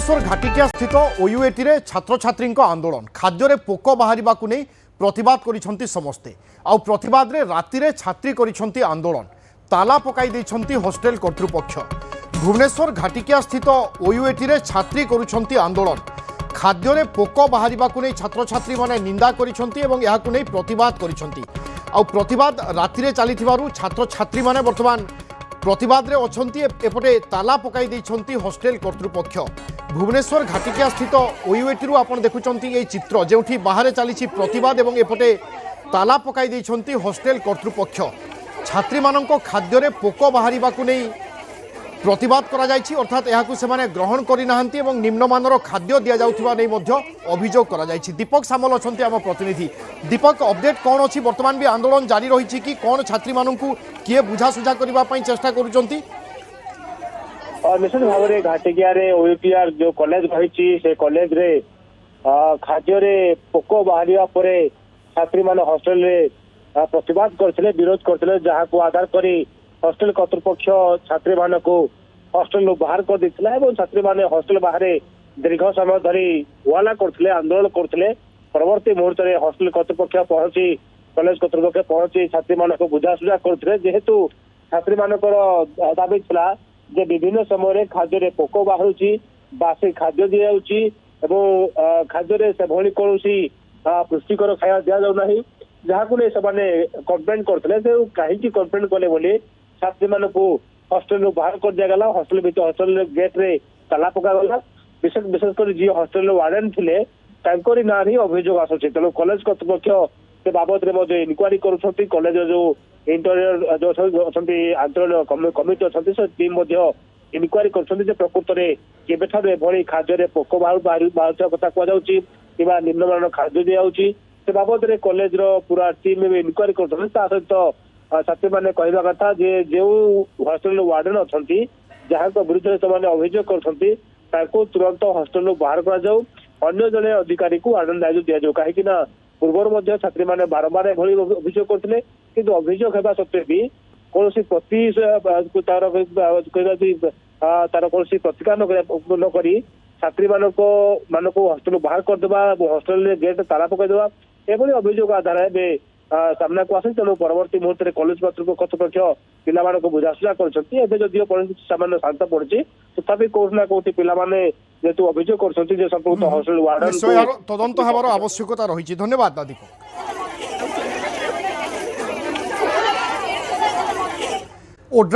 भुवनेश्वर घाटिकिया स्थित ओयूएटी रे छात्र छात्री आंदोलन खाद्य पोक बाहर नहीं प्रतिवाद करिसेंती समस्ते आउ प्रतिवाद रे राति रे छात्री करिसेंती आंदोलन ताला पकाई देइसेंती हॉस्टेल कर्तृपक्ष। भुवनेश्वर घाटिकिया स्थित ओयूएटी रे छात्री करुछंती आंदोलन खाद्य पोक बाहर नहीं छात्र छात्री माने निंदा करिसेंती एवं याकु नै प्रतिवाद करिसेंती आउ प्रतिवाद राति रे चलीथिबारु छात्र छात्री माने वर्तमान प्रतिवाद रे अछंती एपटे ताला पकाई देइछंती हॉस्टेल कर्तृपक्ष। भुवनेश्वर घाटिकिया स्थित ओयूएटी रु आपण देखुचंती ए चित्र जेउठी बाहर चली प्रतिवाद एवं एपटे ताला पकाई देइछंती हॉस्टेल कर्तृपक्ष। छात्री मानक खाद्य रे पोक बाहरिबाकु नै प्रतिवाद करा जायछि अर्थात एहाकु सेमाने ग्रहण करि नाहंती एवं निम्नमानर खाद्य दिया जाउथिबा नै मध्य अभियोग करा जायछि। दीपक सामल अछंती आम प्रतिनिधि। दीपक अपडेट कौन अछि वर्तमान भी आंदोलन जारी रही कि कौन छात्री मानकु किए बुझासुझा करबा पई चेष्टा करूचंती? निश्चित भाव में घाटिकिया ओयूपीआर जो कॉलेज रही से कॉलेज रे खाद्य रे पोक बाहरिया परे छात्री माने हॉस्टेल रे प्रतिवाद करथिले विरोध करथिले जहाँ को आधार करी हॉस्टेल कर्तृपक्ष छात्री मान को हॉस्टेल बाहर कर देथिला एवं छात्री माने हॉस्टेल बाहर दीर्घ समय धरी वाला करथिले आंदोलन करथिले। परवर्ती मुहूर्त में हॉस्टेल कर्तृपक्ष पहुंची कॉलेज कर्तृपक्ष पहुंची छात्री मान को बुझासुझा करथिले जेहेतु छात्री मानकर दाबी थिला जे विभिन्न समय खाद्य रे पोक बाहरुची बासी खाद्य दिया जाउची एवं खाद्य रे से भली कोनोसी पुष्टिकर खाया दिया जाउ नाही जहाँ को से कंप्लेन करते से कहीं कंप्लेन कले बोली छात्री मान को हॉस्टेल बाहर कर दिया गला। हॉस्टेल हॉस्टेल गेट रे ताला पकागला विशेषकर जी हॉस्टेल वार्डन थे तांकरी ना ही अभियोग आसुचे तेणु कॉलेज कर्तृपक्ष से बाबद में इनक्वारी कर कॉलेज जो इंटरियर जो आंदोलन कमिटी अच्छा से टीम इनक्वारी कर प्रकृत में केवेठार एभली खाद्य पोक बाहर कथा कहुच्छी निम्नमान खाद्य दिया से बाबद में कॉलेज पूरा टीम इनक्वारी कर सहित छात्री मैंने कहवा कथा जो हॉस्टेल वार्डन अच्छा जहाँ विरुद्ध से अभियोग कर तुरंत हॉस्टेल बाहर कर जड़े अधिकारी को वार्डन दायित्व दि जाऊ कहीं पूर्व छात्री मैंने बारंबार एभली अभियोग करते किंतु अभियोग होगा सत्वे भी कौन प्रति तार कौन प्रतिकार नक छात्री मानक हॉस्टेल बाहर करदेवा हॉस्टेल गेट ताला पकईदेवा एभली अभियोग आधार में सामना को आसे तेणु परवर्ती मुहूर्त में कॉलेज कर्तृपक्ष पिला बुझासुझा करदियो परिस्थिति सामान्य शांत पड़ी तथापि कौटि ना कौटि पिलाने जेतु अभियोग कर संपूर्ण हॉस्टेल वार्डन तदंत हबार आवश्यकता रही। धन्यवाद दीपक। ओड्रा